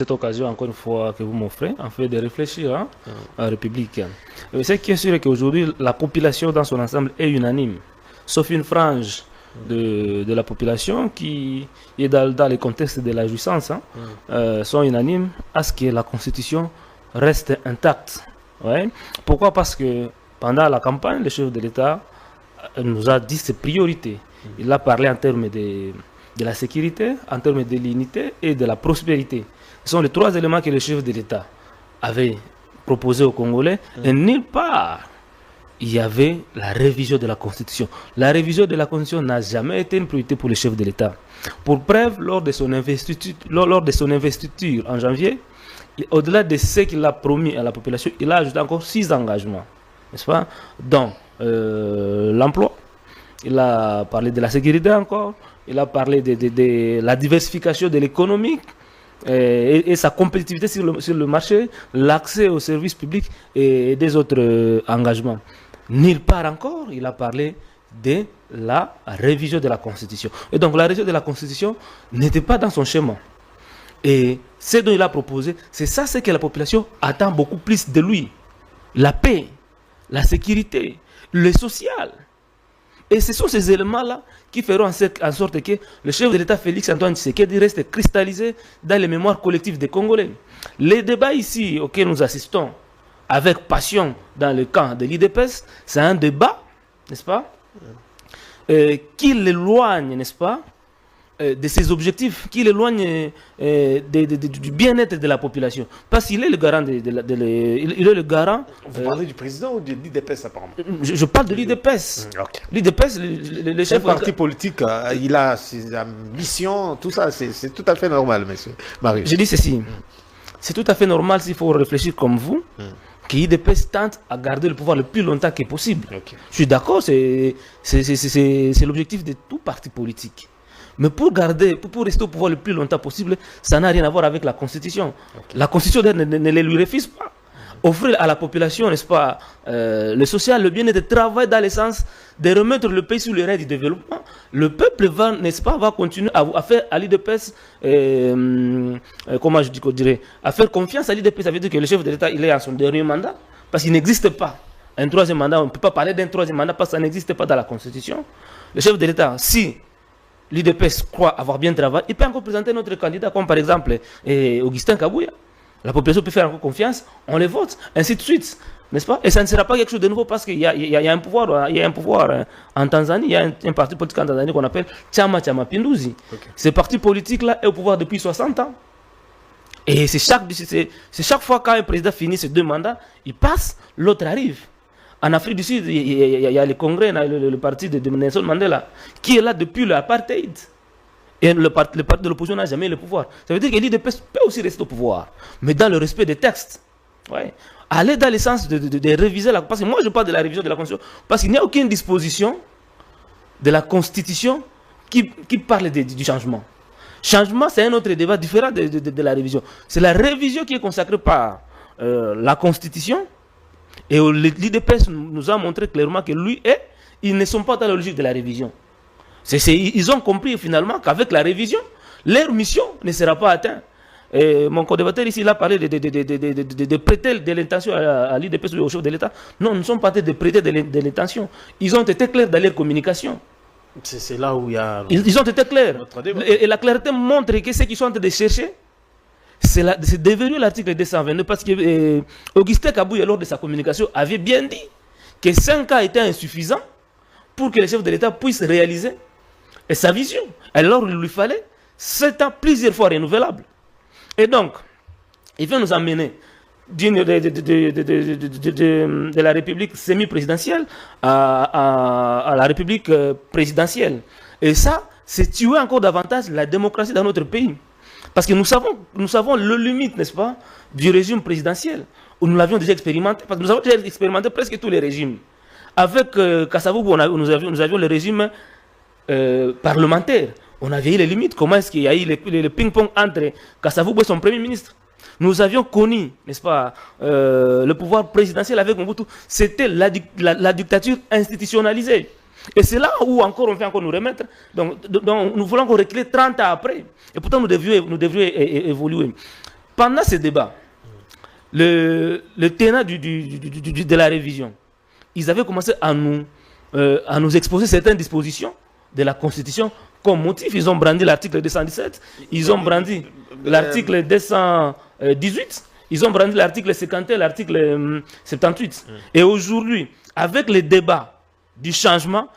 Cette occasion, encore une fois, que vous m'offrez, en fait, de réfléchir à la République. Ce qui est sûr est qu'aujourd'hui, la population dans son ensemble est unanime, sauf une frange de la population qui est dans le contexte de la jouissance, sont unanimes à ce que la Constitution reste intacte. Ouais. Pourquoi? Parce que pendant la campagne, le chef de l'État nous a dit ses priorités. Il a parlé en termes de la sécurité, en termes de l'unité et de la prospérité. Ce sont les trois éléments que le chef de l'État avait proposés aux Congolais. Et nulle part, il y avait la révision de la Constitution. La révision de la Constitution n'a jamais été une priorité pour le chef de l'État. Pour preuve, lors de son investiture en janvier, au-delà de ce qu'il a promis à la population, il a ajouté encore 6 engagements, n'est-ce pas? Dont l'emploi, il a parlé de la sécurité encore, il a parlé de la diversification de l'économie et sa compétitivité sur le marché, l'accès aux services publics et des autres engagements. Nulle part encore, il a parlé de la révision de la Constitution. Et donc la révision de la Constitution n'était pas dans son schéma. Et ce dont il a proposé, c'est ça ce que la population attend beaucoup plus de lui. La paix, la sécurité, le social. Et ce sont ces éléments-là qui feront en sorte que le chef de l'État Félix Antoine Tshisekedi reste cristallisé dans les mémoires collectives des Congolais. Les débats ici auxquels nous assistons avec passion dans le camp de l'IDPS, c'est un débat, n'est-ce pas, qui l'éloigne, n'est-ce pas, de ses objectifs, qui l'éloigne du bien-être de la population. Parce qu'il est le garant il est le garant. Vous parlez du président ou de l'IDPS apparemment? Je parle de l'IDPS. Okay. L'IDPS, le chef. Un parti politique, il a sa mission, tout ça, c'est tout à fait normal, monsieur Marius. Je dis ceci. C'est tout à fait normal s'il faut réfléchir comme vous. Que l'IDPS tente à garder le pouvoir le plus longtemps que possible. Okay. Je suis d'accord, c'est l'objectif de tout parti politique. Mais pour rester au pouvoir le plus longtemps possible, ça n'a rien à voir avec la Constitution. Okay. La Constitution ne les lui refuse pas. Offrir à la population, n'est-ce pas, le social, le bien-être, travail dans le sens de remettre le pays sur les rails du développement. Le peuple va, n'est-ce pas, va continuer à faire à l'IDPS, comment je dirais, à faire confiance à l'IDPS. Ça veut dire que le chef de l'État, il est à son dernier mandat, parce qu'il n'existe pas un troisième mandat. On ne peut pas parler d'un troisième mandat parce que ça n'existe pas dans la Constitution. Le chef de l'État, si l'IDPS croit avoir bien travaillé, il peut encore présenter notre candidat, comme par exemple Augustin Kabouya. La population peut faire encore confiance, on les vote, ainsi de suite, n'est-ce pas? Et ça ne sera pas quelque chose de nouveau parce qu'il y a un pouvoir, en Tanzanie, il y a un parti politique en Tanzanie qu'on appelle Chama Cha Mapinduzi. Okay. Ce parti politique-là est au pouvoir depuis 60 ans. Et c'est chaque fois qu'un président finit ses 2 mandats, il passe, l'autre arrive. En Afrique du Sud, il y a le Congrès, le parti de Nelson Mandela, qui est là depuis l'apartheid. Et le parti de l'opposition n'a jamais le pouvoir. Ça veut dire que l'IDPS peut aussi rester au pouvoir, mais dans le respect des textes. Ouais. Aller dans le sens de réviser la... Parce que moi, je parle de la révision de la Constitution, parce qu'il n'y a aucune disposition de la Constitution qui parle du changement. Changement, c'est un autre débat différent de la révision. C'est la révision qui est consacrée par la Constitution. Et l'IDPS nous a montré clairement que ils ne sont pas dans la logique de la révision. Ils ont compris finalement qu'avec la révision, leur mission ne sera pas atteinte. Mon co-débatteur ici, il a parlé de prêter de l'intention à l'IDPS ou au chef de l'État. Non, nous ne sommes pas de prêter de l'intention. Ils ont été clairs dans leur communication. C'est là où il y a... Ils ont été clairs. Et la clarté montre que ce qu'ils sont en train de chercher, c'est devenu l'article 222 parce que Augustin Kabouya, lors de sa communication, avait bien dit que 5 ans étaient insuffisants pour que le chef de l'État puisse réaliser sa vision. Alors il lui fallait 7 ans plusieurs fois renouvelables. Et donc, il vient nous amener de la République semi-présidentielle à la République présidentielle. Et ça, c'est tuer encore davantage la démocratie dans notre pays. Parce que nous savons le limite, n'est-ce pas, du régime présidentiel, où nous l'avions déjà expérimenté, parce que nous avons déjà expérimenté presque tous les régimes. Avec Kassavoubou, nous avions le régime parlementaire. On avait eu les limites. Comment est-ce qu'il y a eu le ping-pong entre Kassavoubou et son premier ministre? Nous avions connu, n'est-ce pas, le pouvoir présidentiel avec Mobutu. C'était la dictature institutionnalisée. Et c'est là où encore on fait encore nous remettre. Donc nous voulons encore reculer 30 ans après. Et pourtant nous devrions évoluer. pendant ce débat, le tenant de la révision, ils avaient commencé à nous exposer certaines dispositions de la Constitution comme motif. Ils ont brandi l'article 217, ils ont brandi l'article 218, ils ont brandi l'article 51, l'article 78. Et aujourd'hui, avec le débat du changement,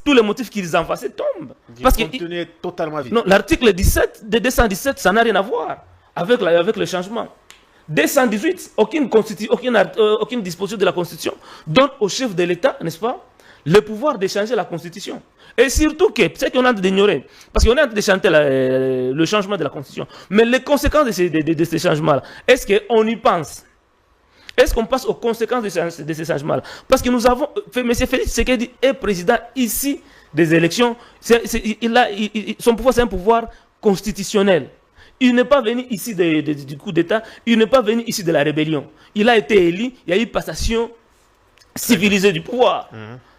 tous les motifs qu'ils envasaient tombent. Parce que contenu est totalement vide. Non, l'article 17 de 217, ça n'a rien à voir avec le changement. 218, aucune disposition de la Constitution donne au chef de l'État, n'est-ce pas, le pouvoir de changer la Constitution. Et surtout que, c'est qu'on est en train d'ignorer, parce qu'on est en train de chanter le changement de la Constitution. Mais les conséquences de ces changements-là, est-ce qu'on y pense? Est-ce qu'on passe aux conséquences de ces changements-là? Parce que nous avons, M. Félix Tshisekedi est président ici des élections. Son pouvoir, c'est un pouvoir constitutionnel. Il n'est pas venu ici du coup d'État, il n'est pas venu ici de la rébellion. Il a été élu, il y a eu passation civilisée du pouvoir.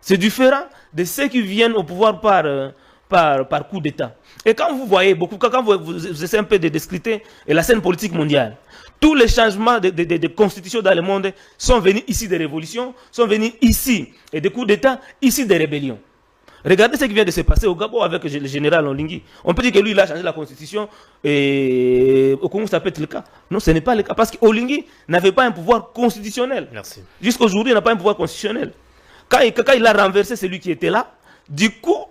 C'est différent de ceux qui viennent au pouvoir par coup d'État. Et quand vous voyez beaucoup, quand vous essayez un peu de discuter la scène politique mondiale, tous les changements de constitution dans le monde sont venus ici des révolutions, sont venus ici et des coups d'État, ici des rébellions. Regardez ce qui vient de se passer au Gabon avec le général Onlingi. On peut dire que lui, il a changé la constitution et au Congo, ça peut être le cas. Non, ce n'est pas le cas parce qu'Olingi n'avait pas un pouvoir constitutionnel. Merci. Jusqu'aujourd'hui, il n'a pas un pouvoir constitutionnel. Quand il a renversé celui qui était là, du coup,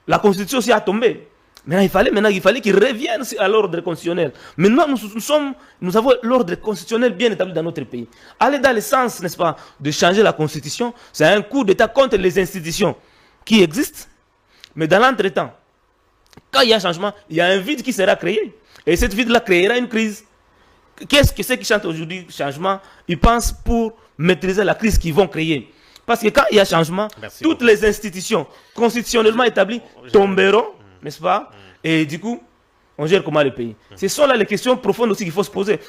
la constitution aussi a tombé. Maintenant, il fallait qu'il revienne à l'ordre constitutionnel. Maintenant, nous avons l'ordre constitutionnel bien établi dans notre pays. Aller dans le sens, n'est-ce pas, de changer la constitution, c'est un coup d'État contre les institutions qui existent. Mais dans l'entretemps, quand il y a un changement, il y a un vide qui sera créé. Et cette vide-là créera une crise. Qu'est-ce que ceux qui chantent aujourd'hui changement, ils pensent pour maîtriser la crise qu'ils vont créer? Parce que quand il y a changement, toutes les institutions constitutionnellement établies tomberont, n'est-ce pas? Et du coup, on gère comment le pays? Ce sont là les questions profondes aussi qu'il faut se poser.